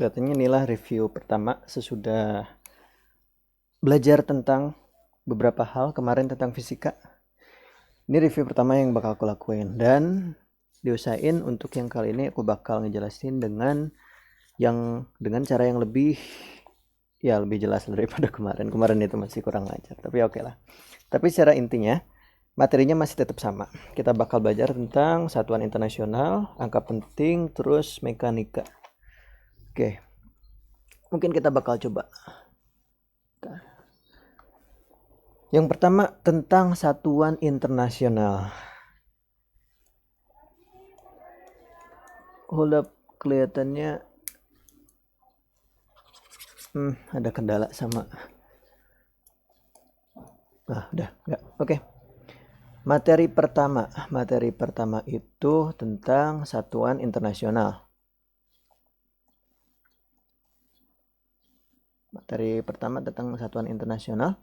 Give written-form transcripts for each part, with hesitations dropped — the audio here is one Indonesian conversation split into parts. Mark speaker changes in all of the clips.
Speaker 1: Kelihatannya inilah review pertama sesudah belajar tentang beberapa hal kemarin tentang fisika. Ini review pertama yang bakal aku lakuin, dan diusahain untuk yang kali ini aku bakal ngejelasin dengan cara yang lebih jelas daripada kemarin. Kemarin itu masih kurang ajar, tapi oke lah. Tapi secara intinya materinya masih tetap sama. Kita bakal belajar tentang satuan internasional, angka penting, terus mekanika. Oke. Mungkin kita bakal coba. Yang pertama tentang satuan internasional. Hold up, kelihatannya ada kendala sama. Udah enggak. Oke. Materi pertama itu tentang satuan internasional. Materi pertama tentang satuan internasional.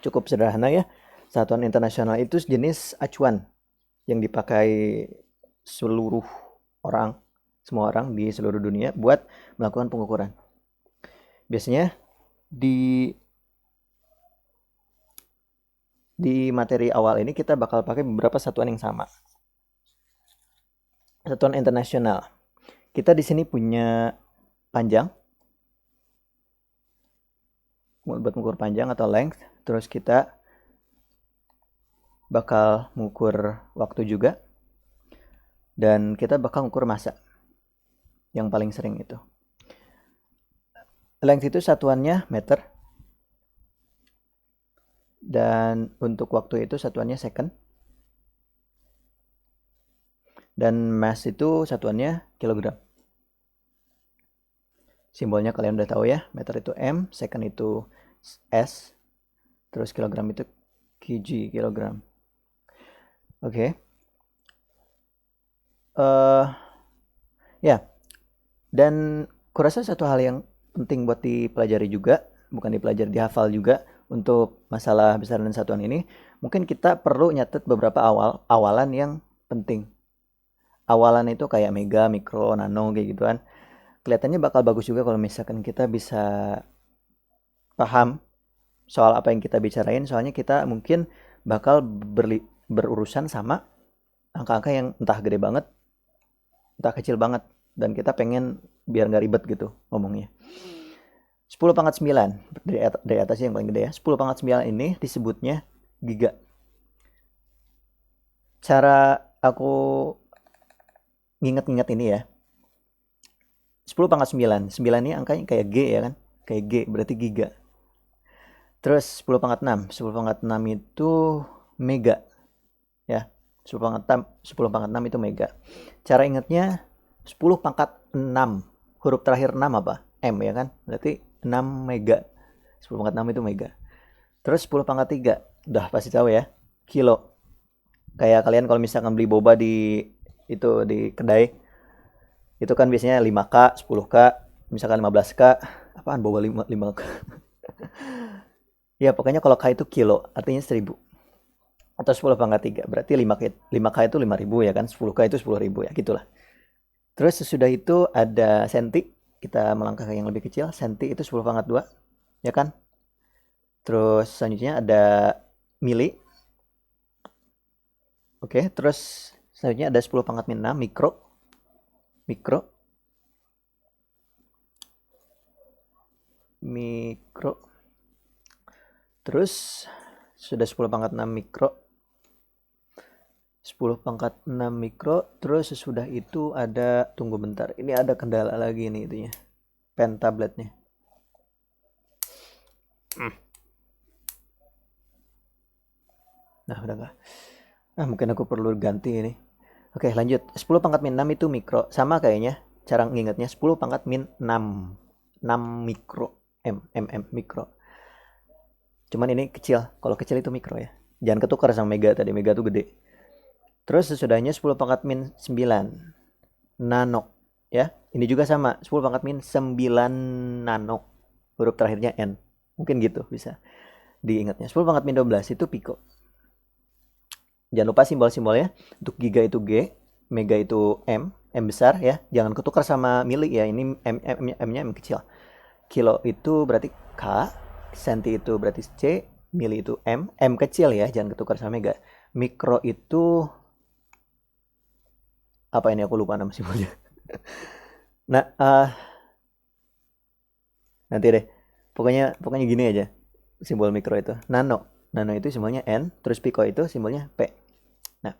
Speaker 1: Cukup sederhana ya. Satuan internasional itu jenis acuan yang dipakai semua orang di seluruh dunia buat melakukan pengukuran. Biasanya di materi awal ini kita bakal pakai beberapa satuan yang sama. Satuan internasional. Kita di sini punya panjang, buat mengukur panjang atau length. Terus kita bakal mengukur waktu juga, dan kita bakal mengukur massa yang paling sering itu. Length itu satuannya meter, dan untuk waktu itu satuannya second, dan mass itu satuannya kilogram. Simbolnya kalian udah tahu ya, meter itu M, second itu S, terus kilogram itu kg, kilogram. Oke. Ya, dan kurasa satu hal yang penting buat dipelajari juga, bukan dipelajari, dihafal juga untuk masalah besaran dan satuan ini. Mungkin kita perlu nyatet beberapa awalan yang penting. Awalan itu kayak mega, mikro, nano kayak gituan. Kelihatannya bakal bagus juga kalau misalkan kita bisa paham soal apa yang kita bicarain, soalnya kita mungkin bakal berurusan sama angka-angka yang entah gede banget, entah kecil banget, dan kita pengen biar nggak ribet gitu ngomongnya. 10⁻⁹ dari atas yang paling gede ya. 10⁻⁹ ini disebutnya giga. Cara aku nginget-nginget ini ya, 10⁻⁹, 9 ini angkanya kayak G ya kan, kayak G berarti giga. Terus 10⁻⁶, 10⁻⁶ itu mega ya, 10⁻⁶ itu mega. Cara ingatnya 10⁻⁶, huruf terakhir 6 apa? M ya kan, berarti 6 mega. 10⁻⁶ itu mega. Terus 10⁻�3, udah pasti tahu ya, kilo. Kayak kalian kalau misalkan beli boba di kedai, itu kan biasanya 5K, 10K, misalkan 15K, apaan boba 5K? Ya pokoknya kalau K itu kilo, artinya 1000. Atau 10⁻3, berarti 5K itu 5.000 ya kan, 10K itu 10.000 ya, gitulah. Terus sesudah itu ada senti, kita melangkah ke yang lebih kecil, senti itu 10⁻2 ya kan. Terus selanjutnya ada mili. Oke, terus selanjutnya ada 10⁻⁻, mikro. Terus sudah 10⁻⁶ mikro. 10⁻⁶ mikro, terus sesudah itu ada, tunggu bentar, ini ada kendala lagi nih itunya, pen tabletnya. Nah udah enggak, mungkin aku perlu ganti ini. Oke lanjut, 10⁻⁻ itu mikro, sama kayaknya cara ngingetnya, 10⁻⁻6 mikro, mikro. Cuman ini kecil, kalau kecil itu mikro ya, jangan ketukar sama mega tadi, mega tuh gede. Terus sesudahnya 10⁻⁹ nano ya, ini juga sama, 10⁻⁹ nano, huruf terakhirnya N, mungkin gitu bisa diingatnya. 10⁻⁻12 itu piko. Jangan lupa simbol-simbolnya, untuk giga itu G, mega itu M M besar ya, jangan ketukar sama mili ya, ini M-nya M kecil. Kilo itu berarti K, senti itu berarti C, mili itu M kecil ya, jangan ketukar sama mega. Mikro itu apa ini, aku lupa nama simbolnya. Nah, nanti deh. Pokoknya gini aja simbol mikro itu. Nano itu simbolnya N, terus pico itu simbolnya P. Nah,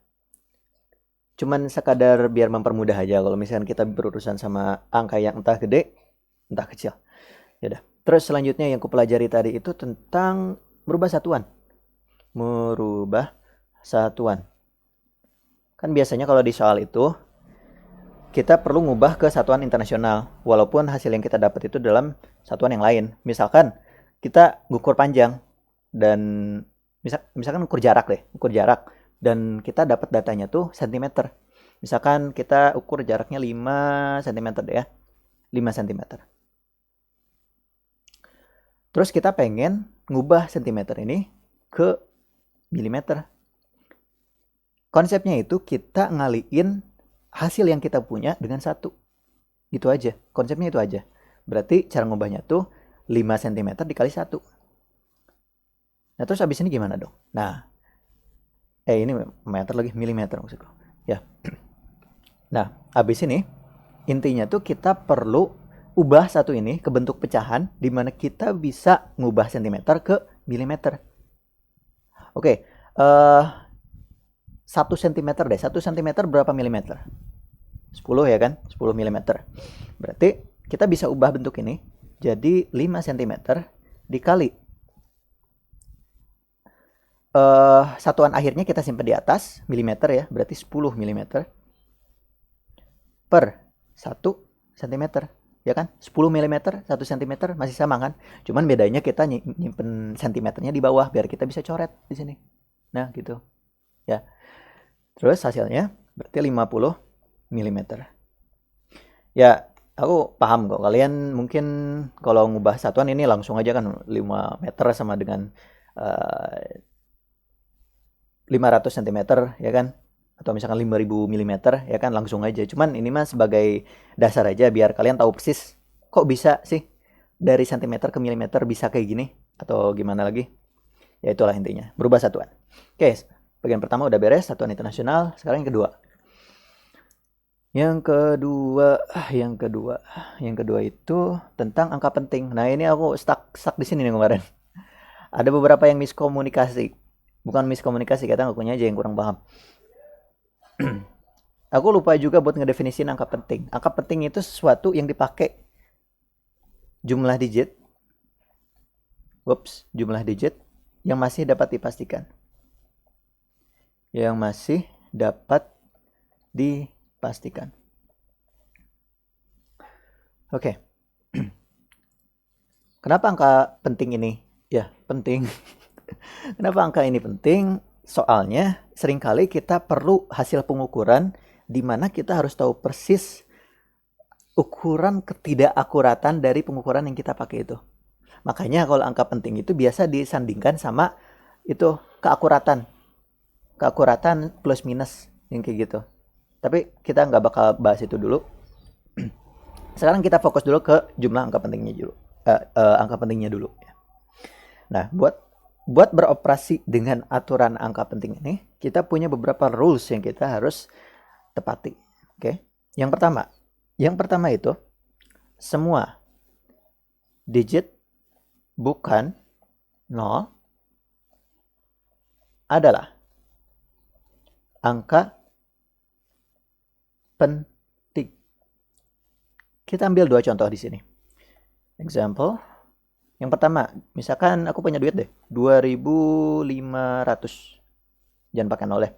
Speaker 1: cuman sekadar biar mempermudah aja kalau misalkan kita berurusan sama angka yang entah gede, entah kecil. Ya udah. Terus selanjutnya yang kupelajari tadi itu tentang merubah satuan. Merubah satuan. Kan biasanya kalau di soal itu kita perlu ngubah ke satuan internasional, walaupun hasil yang kita dapat itu dalam satuan yang lain. Misalkan kita ngukur panjang dan misalkan ukur jarak dan kita dapat datanya tuh cm. Misalkan kita ukur jaraknya 5 cm deh ya. 5 cm. Terus kita pengen ngubah cm ini ke milimeter. Konsepnya itu kita ngaliin hasil yang kita punya dengan 1. Itu aja. Konsepnya itu aja. Berarti cara ngubahnya tuh 5 cm dikali 1. Nah, terus abis ini gimana dong? Nah, ini meter lagi, milimeter maksudku. Ya. Nah, abis ini intinya tuh kita perlu ubah satu ini ke bentuk pecahan di mana kita bisa ngubah cm ke milimeter. Oke, 1 cm deh. 1 cm berapa milimeter? 10 ya kan? 10 mm. Berarti kita bisa ubah bentuk ini jadi 5 cm dikali satuan akhirnya kita simpan di atas, milimeter ya, berarti 10 mm per 1 cm. Ya kan? 10 mm 1 cm masih sama kan? Cuman bedanya kita nyimpen sentimeternya di bawah biar kita bisa coret di sini. Nah, gitu. Ya. Terus hasilnya berarti 50 mm. Ya, aku paham kok. Kalian mungkin kalau ngubah satuan ini langsung aja kan 5 meter sama dengan 500 cm ya kan? Atau misalkan 5000 mm ya kan, langsung aja. Cuman ini mah sebagai dasar aja biar kalian tahu persis kok bisa sih dari cm ke milimeter bisa kayak gini atau gimana lagi. Ya itulah intinya, berubah satuan. Oke, bagian pertama udah beres, satuan internasional. Sekarang yang kedua. Yang kedua itu tentang angka penting. Nah, ini aku stuck di sini nih kemarin. Ada beberapa yang miskomunikasi. Bukan miskomunikasi, kata ngakunya aja yang kurang paham. Aku lupa juga buat ngedefinisin angka penting. Angka penting itu sesuatu yang dipakai jumlah digit. Jumlah digit yang masih dapat dipastikan. Yang masih dapat dipastikan. Oke. Kenapa angka penting ini? Ya, penting. Kenapa angka ini penting? Soalnya seringkali kita perlu hasil pengukuran di mana kita harus tahu persis ukuran ketidakakuratan dari pengukuran yang kita pakai itu. Makanya kalau angka penting itu biasa disandingkan sama itu keakuratan. Keakuratan plus minus yang kayak gitu. Tapi kita nggak bakal bahas itu dulu. Sekarang kita fokus dulu ke jumlah angka pentingnya dulu. Angka pentingnya dulu. Nah, buat beroperasi dengan aturan angka penting ini, kita punya beberapa rules yang kita harus tepati. Oke. Yang pertama itu semua digit bukan 0 adalah angka penting. Kita ambil 2 contoh di sini. Example. Yang pertama, misalkan aku punya duit deh, 2.500. Jangan pakai 0 ya.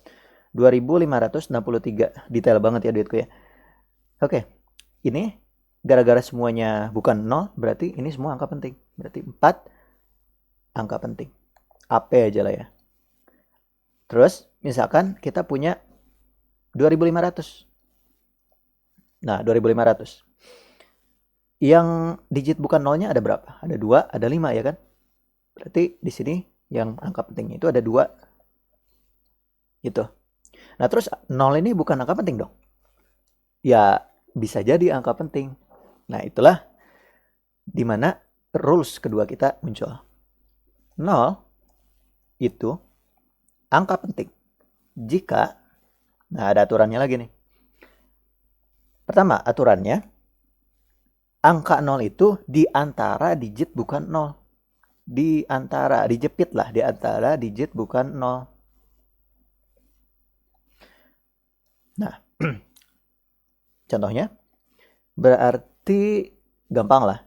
Speaker 1: 2.563. Detail banget ya duitku ya. Oke. Ini gara-gara semuanya bukan 0, berarti ini semua angka penting. Berarti 4 angka penting. AP aja lah ya. Terus, misalkan kita punya 2.500. Nah, 2.500. Yang digit bukan nolnya ada berapa? Ada 2, ada 5 ya kan? Berarti di sini yang angka pentingnya itu ada 2. Gitu. Nah, terus 0 ini bukan angka penting dong. ya bisa jadi angka penting. Nah, itulah di mana rules kedua kita muncul. 0 itu angka penting jika, nah ada aturannya lagi nih. Pertama, aturannya angka 0 itu di antara digit bukan 0. Di antara, dijepit lah, di antara digit bukan 0. Nah, contohnya berarti gampang lah.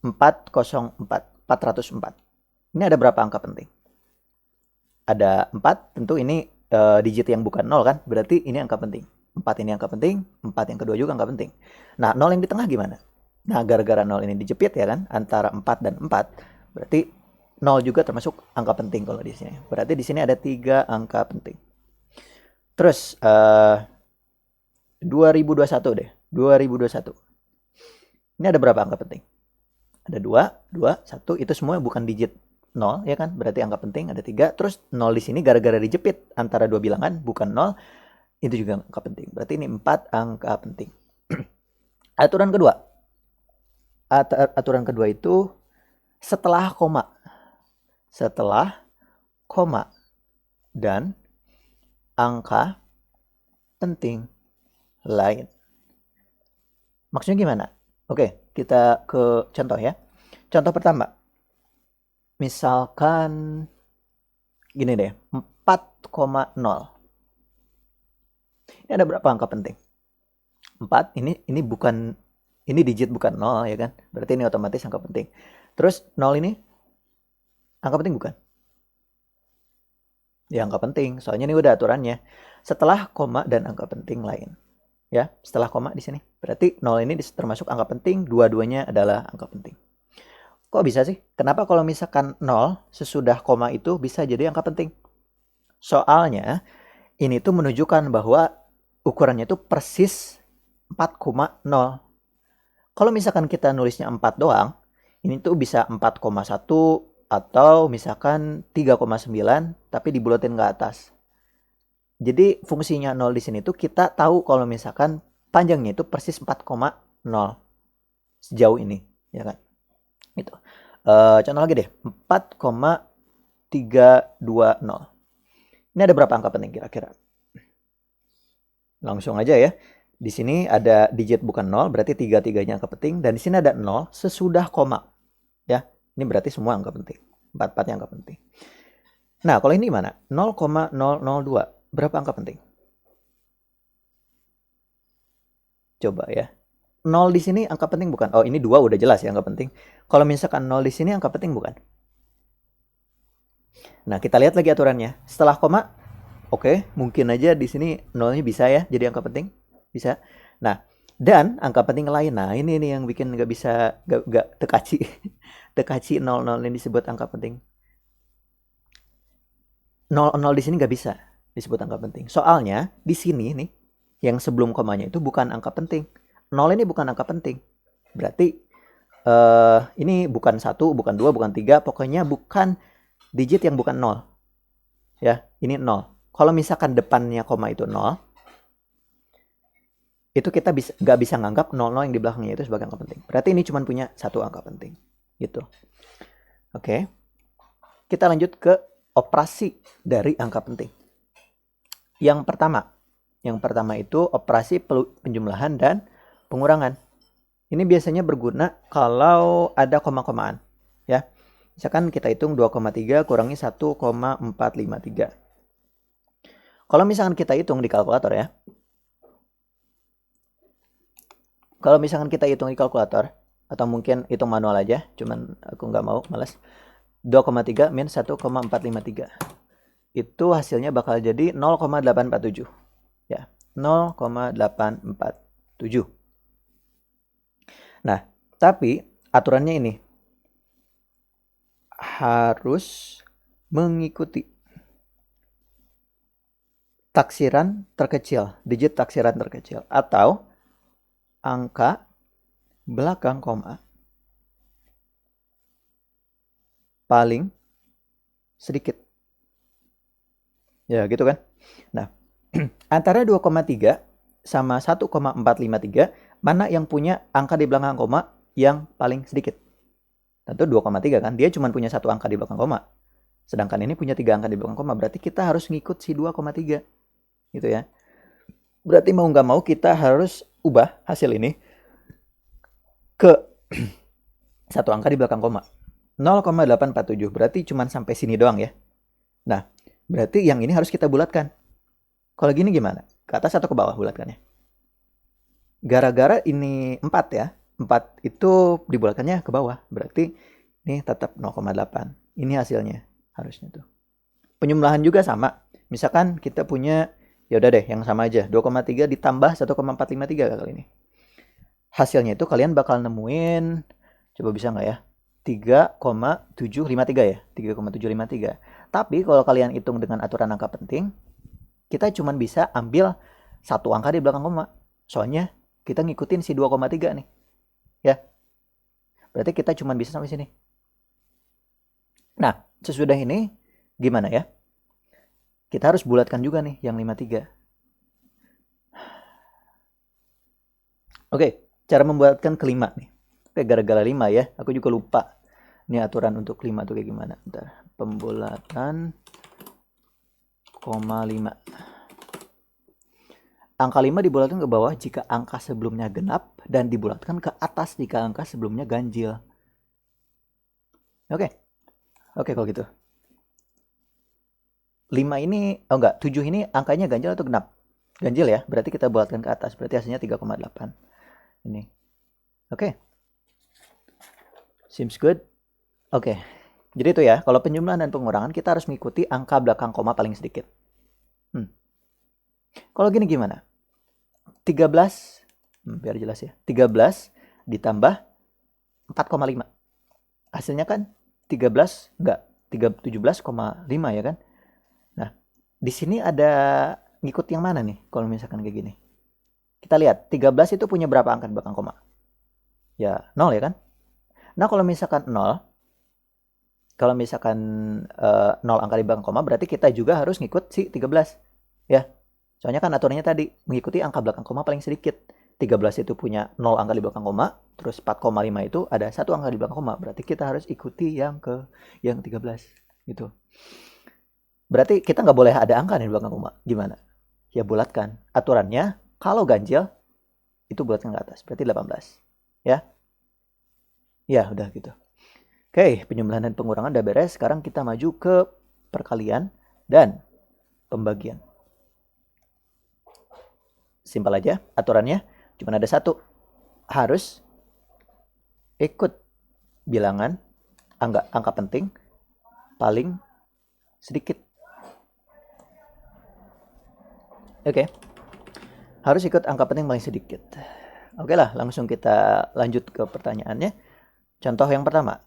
Speaker 1: 404. Ini ada berapa angka penting? Ada 4, tentu ini digit yang bukan 0 kan? Berarti ini angka penting. 4 ini angka penting, 4 yang kedua juga angka penting. Nah, 0 yang di tengah gimana? Nah, gara-gara 0 ini dijepit ya kan, antara 4 dan 4, berarti 0 juga termasuk angka penting kalau di sini. Berarti di sini ada 3 angka penting. Terus 2021 deh. 2021. Ini ada berapa angka penting? Ada 2, 2, 1, itu semua bukan digit 0 ya kan? Berarti angka penting ada 3. Terus 0 di sini gara-gara dijepit antara dua bilangan bukan 0, itu juga angka penting. Berarti ini 4 angka penting. Aturan kedua. Aturan kedua itu setelah koma. Setelah koma dan angka penting lain. Maksudnya gimana? Oke, kita ke contoh ya. Contoh pertama. Misalkan gini deh, 4,0. Ini ada berapa angka penting? 4, ini bukan, ini digit bukan 0 ya kan? Berarti ini otomatis angka penting. Terus 0 ini angka penting bukan? Ya angka penting, soalnya ini udah aturannya. Setelah koma dan angka penting lain. Ya, setelah koma di sini. Berarti 0 ini termasuk angka penting, dua-duanya adalah angka penting. Kok bisa sih? Kenapa kalau misalkan 0 sesudah koma itu bisa jadi angka penting? Soalnya ini tuh menunjukkan bahwa ukurannya itu persis 4,0. Kalau misalkan kita nulisnya 4 doang, ini tuh bisa 4,1 atau misalkan 3,9 tapi dibulatin ke atas. Jadi fungsinya 0 di sini tuh kita tahu kalau misalkan panjangnya itu persis 4,0 sejauh ini, ya kan? Gitu. Contoh lagi deh, 4,320. Ini ada berapa angka penting kira-kira? Langsung aja ya. Di sini ada digit bukan 0, berarti tiga-tiganya angka penting. Dan di sini ada 0 sesudah koma. Ya, ini berarti semua angka penting. 4-4-nya angka penting. Nah, kalau ini gimana? 0,002. Berapa angka penting? Coba ya. 0 di sini angka penting bukan? Oh, ini 2 udah jelas ya angka penting. Kalau misalkan 0 di sini angka penting bukan? Nah, kita lihat lagi aturannya. Setelah koma, oke, mungkin aja di sini 0-nya bisa ya jadi angka penting. Bisa. Nah, dan angka penting lain. Nah, ini nih yang bikin nggak bisa, nggak tekaci. Tekaci 0 ini disebut angka penting. 0 di sini nggak bisa disebut angka penting. Soalnya di sini nih yang sebelum komanya itu bukan angka penting. 0 ini bukan angka penting. Berarti ini bukan 1, bukan 2, bukan 3, pokoknya bukan digit yang bukan 0. Ya, ini 0. Kalau misalkan depannya koma itu 0, itu kita nggak bisa nganggap 00 yang di belakangnya itu sebagai angka penting. Berarti ini cuma punya satu angka penting. Gitu. Oke. Kita lanjut ke operasi dari angka penting. Yang pertama itu operasi penjumlahan dan pengurangan. Ini biasanya berguna kalau ada koma-komaan. Ya. Misalkan kita hitung 2,3 kurangi 1,453. Kalau misalkan kita hitung di kalkulator ya. Kalau misalkan kita hitung di kalkulator, atau mungkin hitung manual aja, cuman aku nggak mau, malas. 2,3 min 1,453. Itu hasilnya bakal jadi 0,847. Ya, 0,847. Nah, tapi aturannya ini harus mengikuti taksiran terkecil, digit taksiran terkecil, atau angka belakang koma paling sedikit. Ya, gitu kan? Nah, antara 2,3 sama 1,453, mana yang punya angka di belakang koma yang paling sedikit? Tentu 2,3 kan, dia cuma punya satu angka di belakang koma. Sedangkan ini punya 3 angka di belakang koma, berarti kita harus ngikut si 2,3. Gitu ya. Berarti mau nggak mau kita harus ubah hasil ini ke satu angka di belakang koma. 0,847, berarti cuma sampai sini doang ya. Nah, berarti yang ini harus kita bulatkan. Kalau gini gimana? Ke atas atau ke bawah bulatkannya? Gara-gara ini 4 ya. 4 itu dibulatkannya ke bawah. Berarti ini tetap 0,8. Ini hasilnya harusnya tuh. Penjumlahan juga sama. Misalkan kita punya, ya udah deh yang sama aja. 2,3 ditambah 1,453 kali ini. Hasilnya itu kalian bakal nemuin, coba bisa nggak ya? 3,753 ya. 3,753. Tapi kalau kalian hitung dengan aturan angka penting, kita cuma bisa ambil satu angka di belakang koma. Soalnya kita ngikutin si 2,3 nih. Ya. Berarti kita cuma bisa sampai sini. Nah, sesudah ini gimana ya? Kita harus bulatkan juga nih yang 53. Oke, cara membulatkan kelima nih. Oke, gara-gara 5 ya. Aku juga lupa. Ini aturan untuk 5 tuh kayak gimana. Bentar. Pembulatan koma 5. Angka 5 dibulatkan ke bawah jika angka sebelumnya genap dan dibulatkan ke atas jika angka sebelumnya ganjil. Oke. Oke kalau gitu. 5 ini, oh enggak, 7 ini angkanya ganjil atau genap? Ganjil ya, berarti kita bulatkan ke atas. Berarti hasilnya 3,8. Ini. Oke. Seems good. Oke. Jadi itu ya, kalau penjumlahan dan pengurangan kita harus mengikuti angka belakang koma paling sedikit. Kalau gini gimana? 13, biar jelas ya. 13 ditambah 4,5. Hasilnya kan 13, enggak, 17,5 ya kan? Nah, di sini ada ngikut yang mana nih kalau misalkan kayak gini? Kita lihat, 13 itu punya berapa angka di belakang koma? Ya, 0 ya kan? Nah, kalau misalkan 0, kalau misalkan 0 angka di belakang koma, berarti kita juga harus ngikut si 13. Ya, soalnya kan aturannya tadi mengikuti angka belakang koma paling sedikit. 13 itu punya 0 angka di belakang koma, terus 4,5 itu ada satu angka di belakang koma. Berarti kita harus ikuti yang 13 gitu. Berarti kita nggak boleh ada angka di belakang koma. Gimana? Ya bulatkan. Aturannya kalau ganjil itu bulatkan ke atas. Berarti 18. Ya. Ya, udah gitu. Oke, penjumlahan dan pengurangan udah beres. Sekarang kita maju ke perkalian dan pembagian. Simpel aja aturannya, cuma ada satu. Harus ikut bilangan angka penting paling sedikit. Oke. Harus ikut angka penting paling sedikit. Oke lah, langsung kita lanjut ke pertanyaannya. Contoh yang pertama.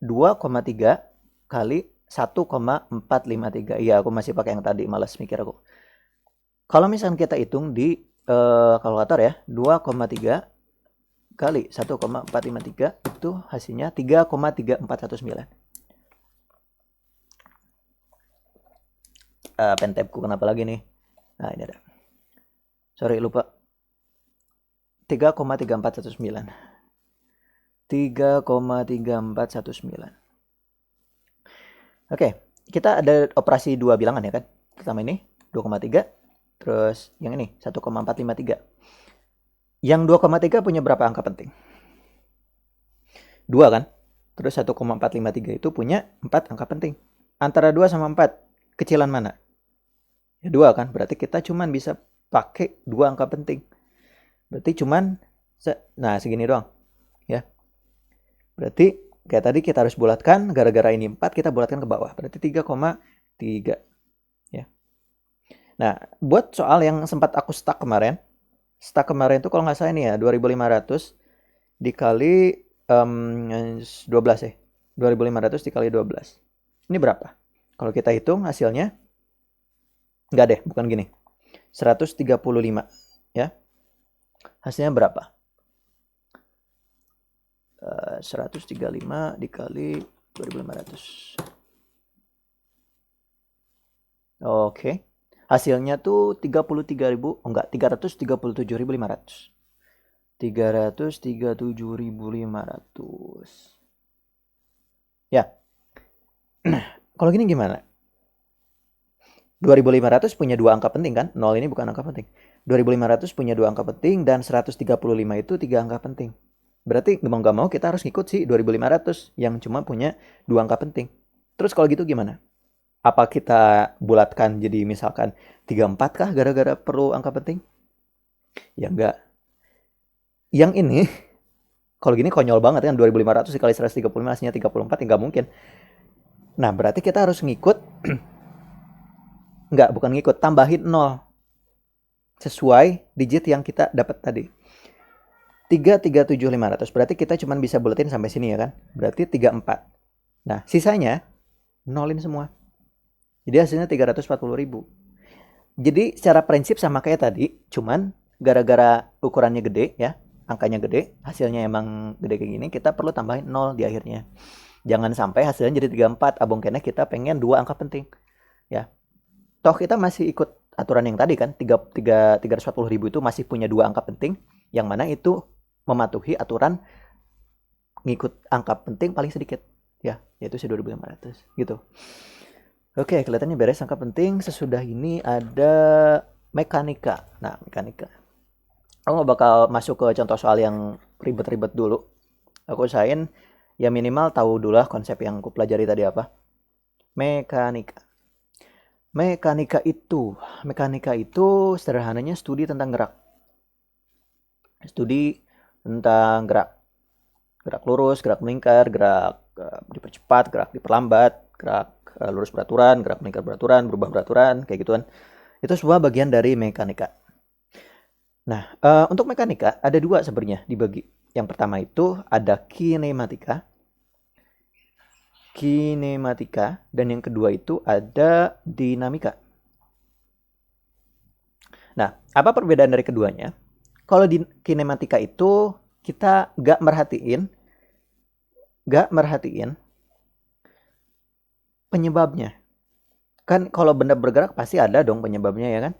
Speaker 1: 2,3 kali 1,453. Iya, aku masih pakai yang tadi, malas mikir aku. Kalau misalkan kita hitung di kalkulator ya, 2,3 kali 1,453 itu hasilnya 3,3419. Pen tabku kenapa lagi nih? Nah, ini ada. Sorry, lupa. 3,3419. 3,3419. Oke, kita ada operasi dua bilangan ya kan? Pertama ini 2,3. Terus yang ini 1,453. Yang 2,3 punya berapa angka penting? 2 kan? Terus 1,453 itu punya 4 angka penting. Antara 2 sama 4, kecilan mana? Ya 2 kan? Berarti kita cuman bisa pakai 2 angka penting. Berarti cuman segini doang. Ya. Berarti kayak tadi kita harus bulatkan, gara-gara ini 4 kita bulatkan ke bawah. Berarti 3,3. Ya. Nah, buat soal yang sempat aku stuck kemarin itu kalau nggak salah ini ya 2.500 dikali 12 ya. 2.500 dikali 12. Ini berapa? Kalau kita hitung hasilnya nggak deh, bukan gini. 135 ya. Hasilnya berapa? 135 dikali 2.500. Oke. Hasilnya tuh 33.000, enggak, 337.500. 337.500. Ya. Kalau gini gimana? 2.500 punya dua angka penting kan? 0 ini bukan angka penting. 2.500 punya dua angka penting dan 135 itu tiga angka penting. Berarti nggak mau kita harus ngikut sih 2.500 yang cuma punya dua angka penting. Terus kalau gitu gimana? Apa kita bulatkan jadi misalkan 34 kah gara-gara perlu angka penting? Ya enggak. Yang ini kalau gini konyol banget kan, 2.500 dikali 135 hasilnya 34, ya nggak mungkin. Nah, berarti kita harus ngikut, nggak, bukan ngikut, tambahin 0 sesuai digit yang kita dapat tadi. 337.500, berarti kita cuma bisa buletin sampai sini ya kan? Berarti 34. Nah, sisanya nolin semua. Jadi hasilnya 340.000. Jadi secara prinsip sama kayak tadi, cuman gara-gara ukurannya gede ya, angkanya gede, hasilnya emang gede kayak gini, kita perlu tambahin 0 di akhirnya. Jangan sampai hasilnya jadi 34, abong kena kita pengen dua angka penting. Ya. Toh kita masih ikut aturan yang tadi kan, 340.000 itu masih punya dua angka penting, yang mana itu mematuhi aturan ngikut angka penting paling sedikit. Ya, yaitu 2.500 gitu. Oke, kelihatannya beres angka penting. Sesudah ini ada mekanika. Nah, mekanika. Aku nggak bakal masuk ke contoh soal yang ribet-ribet dulu. Aku usahain ya minimal tahu dulu lah konsep yang aku pelajari tadi apa. Mekanika. Mekanika itu sederhananya studi tentang gerak. Studi tentang gerak. Gerak lurus, gerak melingkar, gerak dipercepat, gerak diperlambat, gerak lurus beraturan, gerak melingkar beraturan, berubah beraturan, kayak gituan. Itu semua bagian dari mekanika. Nah, untuk mekanika ada dua sebenarnya dibagi. Yang pertama itu ada kinematika. Dan yang kedua itu ada dinamika. Nah, apa perbedaan dari keduanya? Kalau di kinematika itu kita nggak merhatiin penyebabnya. Kan kalau benda bergerak pasti ada dong penyebabnya ya kan?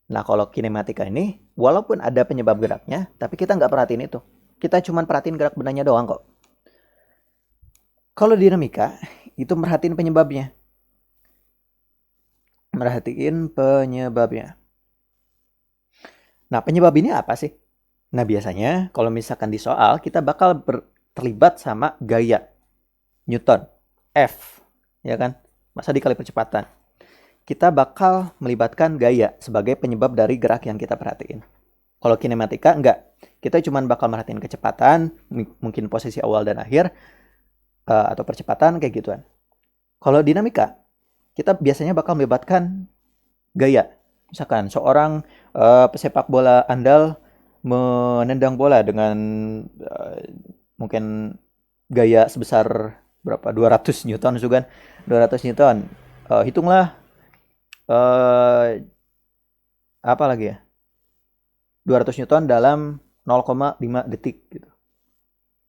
Speaker 1: Nah, kalau kinematika ini, walaupun ada penyebab geraknya, tapi kita nggak perhatiin itu. Kita cuma perhatiin gerak bendanya doang kok. Kalau dinamika, itu merhatiin penyebabnya. Nah, penyebab ini apa sih? Nah, biasanya kalau misalkan di soal, kita bakal terlibat sama gaya Newton, F, ya kan? Masa dikali percepatan. Kita bakal melibatkan gaya sebagai penyebab dari gerak yang kita perhatiin. Kalau kinematika enggak. Kita cuma bakal merhatiin kecepatan, mungkin posisi awal dan akhir, atau percepatan kayak gituan. Kalau dinamika, kita biasanya bakal melibatkan gaya. Misalkan seorang pesepak bola andal menendang bola dengan mungkin gaya sebesar berapa? 200 Newton juga kan. 200 Newton. Hitunglah apa lagi ya? 200 Newton dalam 0,5 detik gitu.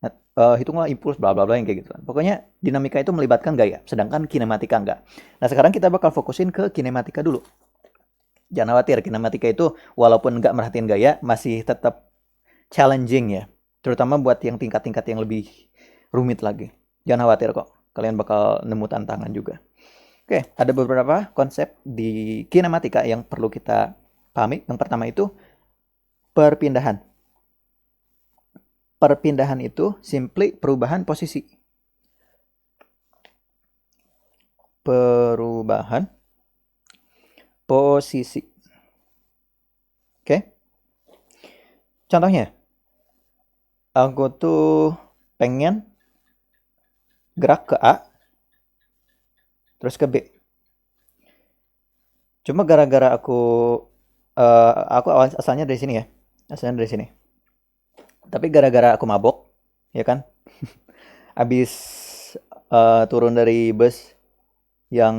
Speaker 1: Nah, hitunglah impuls bla bla bla yang kayak gitu kan. Pokoknya dinamika itu melibatkan gaya, sedangkan kinematika enggak. Nah, sekarang kita bakal fokusin ke kinematika dulu. Jangan khawatir, kinematika itu walaupun enggak merhatiin gaya masih tetap challenging ya. Terutama buat yang tingkat-tingkat yang lebih rumit lagi. Jangan khawatir kok, kalian bakal nemu tantangan juga. Oke, ada beberapa konsep di kinematika yang perlu kita pahami. Yang pertama itu perpindahan. Perpindahan itu simply perubahan posisi. Perubahan posisi. Oke. Contohnya, aku tuh pengen gerak ke A, terus ke B. Cuma gara-gara aku asalnya dari sini ya. Asalnya dari sini. Tapi gara-gara aku mabok, ya kan? Habis turun dari bus yang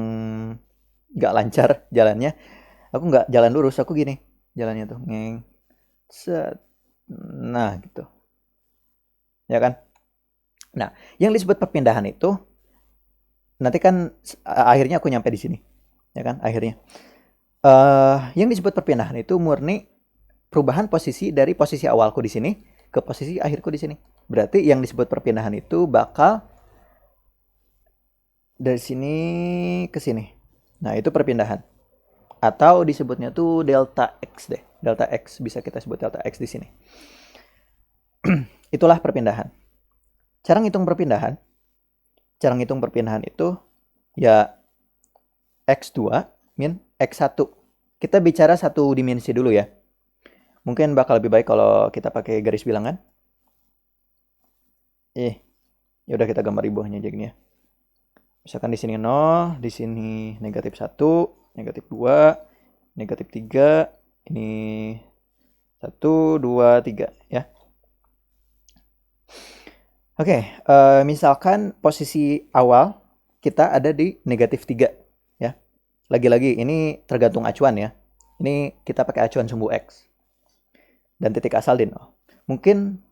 Speaker 1: nggak lancar jalannya, aku nggak jalan lurus, aku gini jalannya tuh, ngeng, set, nah gitu, ya kan? Nah, yang disebut perpindahan itu nanti kan akhirnya aku nyampe di sini, ya kan? Akhirnya. Yang disebut perpindahan itu murni perubahan posisi dari posisi awalku di sini ke posisi akhirku di sini. Berarti yang disebut perpindahan itu bakal dari sini ke sini. Nah, itu perpindahan. Atau disebutnya tuh delta X deh. Delta X, bisa kita sebut delta X di sini. Itulah perpindahan. Cara ngitung perpindahan. Cara ngitung perpindahan itu ya X2 min X1. Kita bicara satu dimensi dulu ya. Mungkin bakal lebih baik kalau kita pakai garis bilangan. Ya udah kita gambar ribuannya aja gini ya. Misalkan di sini 0, di sini negatif 1, negatif 2, negatif 3, ini 1, 2, 3 ya. Oke, misalkan posisi awal kita ada di negatif 3 ya. Lagi-lagi ini tergantung acuan ya. Ini kita pakai acuan sumbu X. Dan titik asal di 0. Mungkin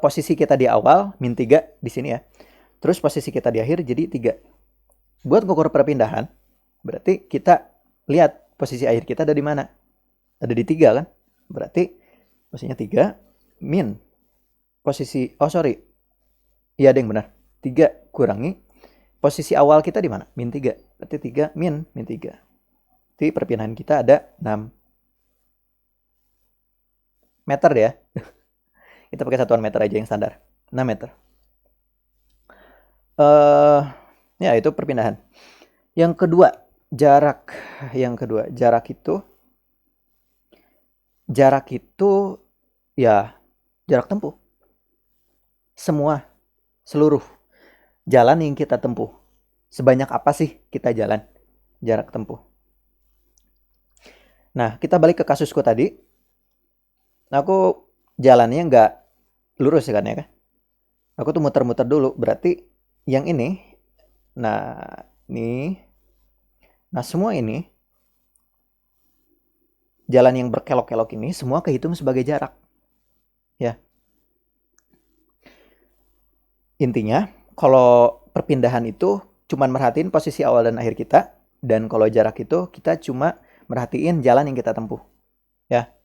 Speaker 1: posisi kita di awal min 3 di sini ya. Terus posisi kita di akhir jadi 3. Buat ngukur perpindahan, berarti kita lihat posisi akhir kita ada di mana. Ada di 3 kan? Berarti posisinya 3 min posisi, iya deng benar. 3 kurangi posisi awal kita di mana? Min 3. Berarti 3 min 3. Jadi perpindahan kita ada 6 meter ya. Kita pakai satuan meter aja yang standar. 6 meter. Ya itu perpindahan. Yang kedua, jarak. Jarak itu ya jarak tempuh. Seluruh jalan yang kita tempuh. Sebanyak apa sih kita jalan? Jarak tempuh. Nah, kita balik ke kasusku tadi. Aku jalannya nggak lurus ya kan ya kan? Aku tuh muter-muter dulu. Berarti yang ini, nah semua ini, jalan yang berkelok-kelok ini, semua kehitung sebagai jarak. Ya. Intinya, kalau perpindahan itu cuma merhatiin posisi awal dan akhir kita, dan kalau jarak itu kita cuma merhatiin jalan yang kita tempuh. Ya.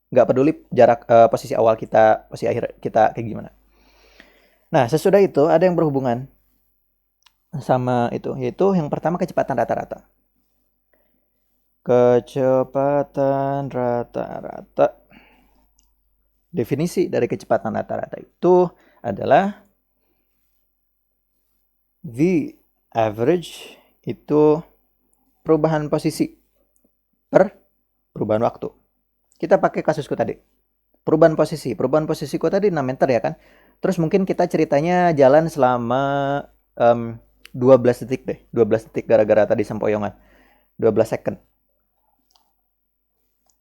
Speaker 1: Nggak peduli jarak posisi awal kita, posisi akhir kita kayak gimana. Nah, sesudah itu ada yang berhubungan sama itu, yaitu yang pertama kecepatan rata-rata. Kecepatan rata-rata. Definisi dari kecepatan rata-rata itu adalah V average itu perubahan posisi per perubahan waktu. Kita pakai kasusku tadi. Perubahan posisiku tadi 6 meter ya kan. Terus mungkin kita ceritanya jalan selama 12 detik deh. 12 detik gara-gara tadi sempoyongan. 12 second.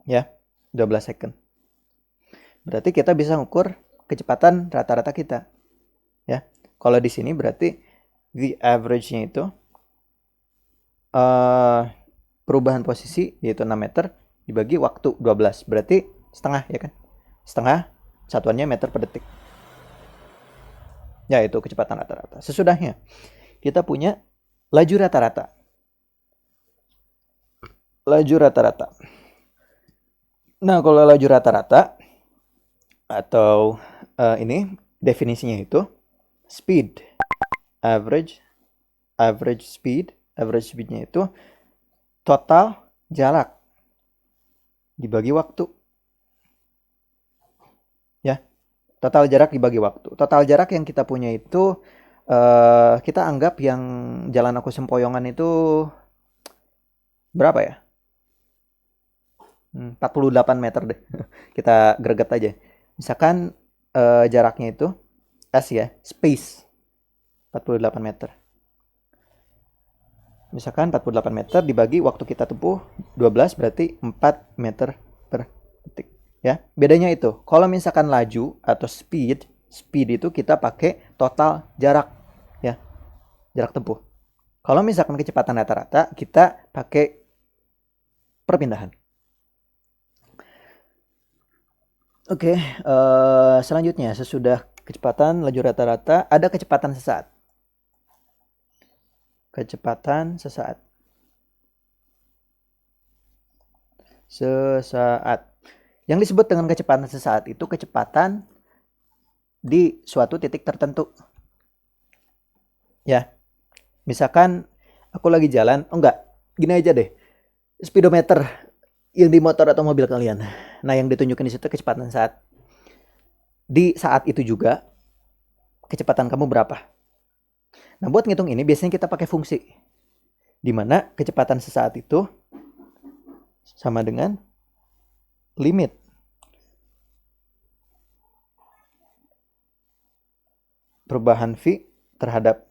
Speaker 1: Ya, 12 second. Berarti kita bisa ngukur kecepatan rata-rata kita. Ya. Kalau di sini berarti the average-nya itu perubahan posisi yaitu 6 meter dibagi waktu 12. Berarti setengah ya kan? Setengah satuannya meter per detik. Ya, itu kecepatan rata-rata. Sesudahnya kita punya laju rata-rata. Nah, kalau laju rata-rata atau ini definisinya itu speed average speednya itu total jarak dibagi waktu. Ya, total jarak dibagi waktu. Total jarak yang kita punya itu kita anggap yang jalan aku sempoyongan itu berapa ya? 48 meter deh. Kita greget aja. Misalkan jaraknya itu S ya, space 48 meter. Misalkan 48 meter dibagi waktu kita tempuh 12 berarti 4 meter per detik. Ya, bedanya itu. Kalau misalkan laju atau speed itu kita pakai total jarak ya. Jarak tempuh. Kalau misalkan kecepatan rata-rata kita pakai perpindahan. Oke, selanjutnya sesudah kecepatan laju rata-rata ada kecepatan sesaat. Kecepatan sesaat. sesaat. Yang disebut dengan kecepatan sesaat itu kecepatan di suatu titik tertentu. Ya, misalkan aku lagi jalan, gini aja deh. Speedometer yang di motor atau mobil kalian. Nah, yang ditunjukin di situ kecepatan saat. Di saat itu juga kecepatan kamu berapa? Nah, buat ngitung ini biasanya kita pakai fungsi. Di mana kecepatan sesaat itu sama dengan limit perubahan V terhadap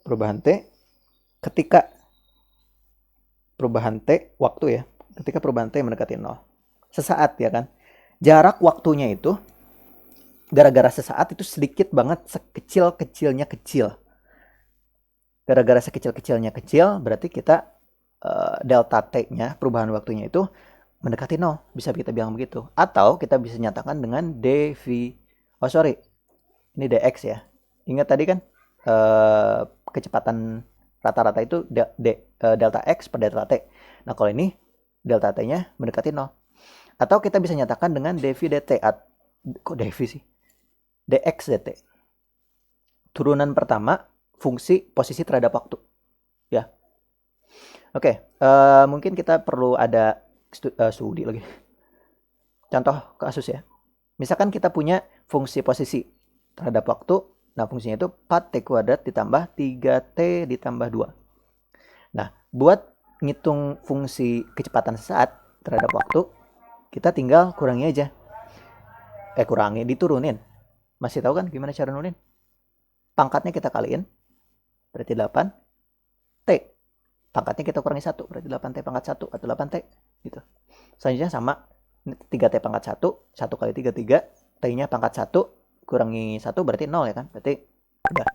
Speaker 1: perubahan T ketika perubahan T waktu ya. Ketika perubahan T mendekati 0. Sesaat ya kan. Jarak waktunya itu gara-gara sesaat itu sedikit banget, sekecil-kecilnya kecil. Gara-gara sekecil-kecilnya kecil berarti kita delta T-nya, perubahan waktunya itu mendekati 0. Bisa kita bilang begitu. Atau kita bisa nyatakan dengan dv. Oh sorry, ini dx ya. Ingat tadi kan kecepatan rata-rata itu delta x per delta t. Nah kalau ini delta t-nya mendekati 0. Atau kita bisa nyatakan dengan dv dt. Kok dv sih? dx dt. Turunan pertama fungsi posisi terhadap waktu. Ya. Oke, mungkin kita perlu ada studi lagi. Contoh kasus ya. Misalkan kita punya fungsi posisi terhadap waktu. Nah, fungsinya itu 4T kuadrat ditambah 3T ditambah 2. Nah, buat ngitung fungsi kecepatan sesaat terhadap waktu, kita tinggal kurangi aja. Diturunin. Masih tahu kan gimana cara nurunin? Pangkatnya kita kaliin, berarti 8T. Pangkatnya kita kurangi 1, berarti 8T pangkat 1 atau 8T. Gitu. Selanjutnya sama, 3T pangkat 1, 1 kali 3, 3. T-nya pangkat 1, kurangi 1 berarti 0 ya kan? Berarti udah.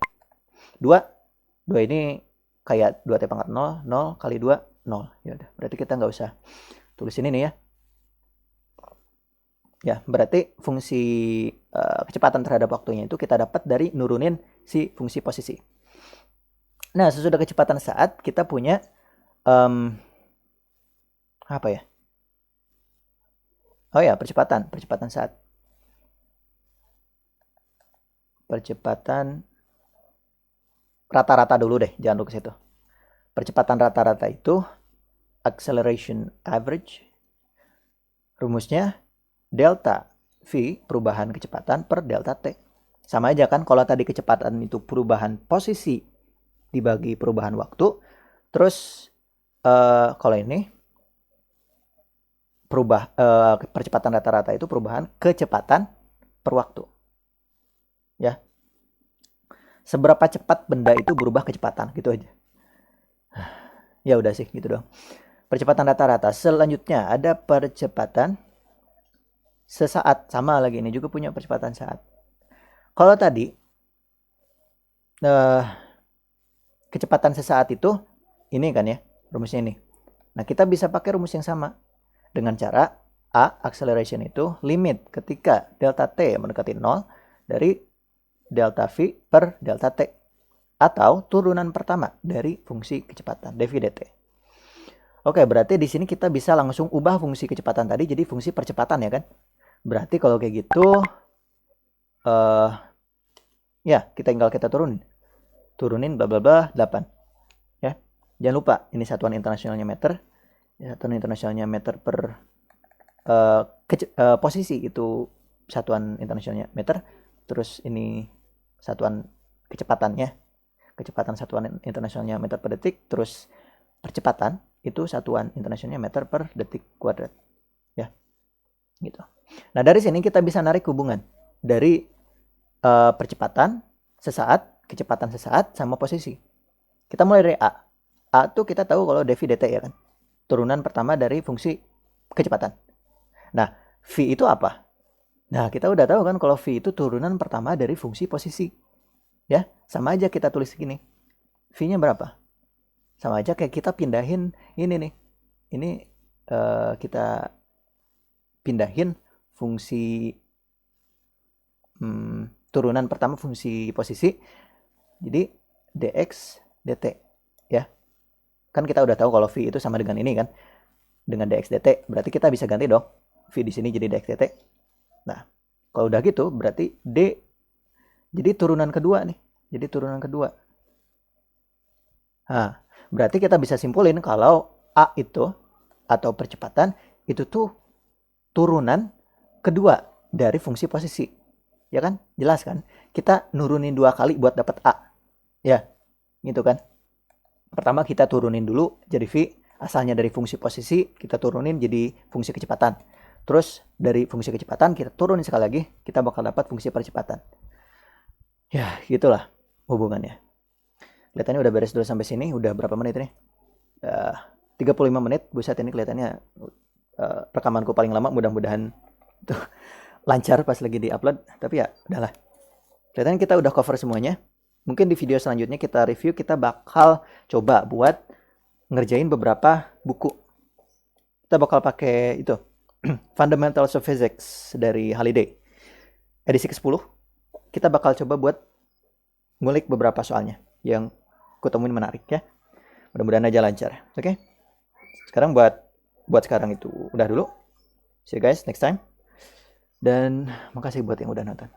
Speaker 1: 2 ini kayak 2T pangkat 0, 0 kali 2, 0. Ya udah, berarti kita nggak usah tulisin ini ya. Ya, berarti fungsi kecepatan terhadap waktunya itu kita dapat dari nurunin si fungsi posisi. Nah, sesudah kecepatan saat kita punya apa ya? Oh ya, percepatan saat. Percepatan rata-rata dulu deh, jangan dulu ke situ. Percepatan rata-rata itu acceleration average. Rumusnya delta V perubahan kecepatan per delta T. Sama aja kan kalau tadi kecepatan itu perubahan posisi dibagi perubahan waktu. Terus kalau ini percepatan rata-rata itu perubahan kecepatan per waktu. Ya. Seberapa cepat benda itu berubah kecepatan, gitu aja. Ya udah sih, gitu dong. Percepatan rata-rata. Selanjutnya ada percepatan sesaat. Sama lagi, ini juga punya percepatan saat. Kalau tadi kecepatan sesaat itu ini kan ya, rumusnya ini. Nah, kita bisa pakai rumus yang sama dengan cara A, acceleration itu limit ketika delta T mendekati 0 dari delta V per delta T. Atau turunan pertama dari fungsi kecepatan, dv dt. Oke, berarti di sini kita bisa langsung ubah fungsi kecepatan tadi jadi fungsi percepatan ya kan? Berarti kalau kayak gitu, ya kita tinggal turunin bla bla bla 8. Ya, jangan lupa ini satuan internasionalnya meter. Ya, satuan internasionalnya meter per posisi itu satuan internasionalnya meter. Terus ini satuan kecepatannya, kecepatan satuan internasionalnya meter per detik. Terus percepatan itu satuan internasionalnya meter per detik kuadrat. Ya, gitu. Nah, dari sini kita bisa narik hubungan dari percepatan sesaat, kecepatan sesaat sama posisi. Kita mulai dari A. A itu kita tahu kalau dv dt ya kan. Turunan pertama dari fungsi kecepatan. Nah, V itu apa? Nah, kita udah tahu kan kalau V itu turunan pertama dari fungsi posisi. Ya, sama aja kita tulis gini. V-nya berapa? Sama aja kayak kita pindahin ini nih. Ini kita pindahin fungsi turunan pertama fungsi posisi. Jadi dx dt ya. Kan kita udah tahu kalau V itu sama dengan ini kan. dengan dx dt, berarti kita bisa ganti dong V di sini jadi dx dt. Nah, kalau udah gitu berarti D jadi turunan kedua nih. Jadi turunan kedua. Nah, berarti kita bisa simpulin kalau A itu atau percepatan itu tuh turunan kedua dari fungsi posisi. Ya kan? Jelas kan? Kita nurunin 2 kali buat dapat A. Ya, gitu kan? Pertama kita turunin dulu jadi V, asalnya dari fungsi posisi, kita turunin jadi fungsi kecepatan. Terus dari fungsi kecepatan kita turunin sekali lagi, kita bakal dapat fungsi percepatan. Ya, gitulah hubungannya. Kelihatannya udah beres dulu sampai sini. Udah berapa menit ini? 35 menit. Buset, ini kelihatannya rekamanku paling lama. Mudah-mudahan tuh lancar pas lagi di-upload. Tapi ya, udahlah. Kelihatannya kita udah cover semuanya. Mungkin di video selanjutnya kita review, kita bakal coba buat ngerjain beberapa buku. Kita bakal pakai itu, Fundamentals of Physics dari Halliday. Edisi ke-10. Kita bakal coba buat ngulik beberapa soalnya yang kutemuin menarik ya. Mudah-mudahan aja lancar. Oke. Sekarang buat sekarang itu udah dulu. See you guys next time. Dan makasih buat yang udah nonton.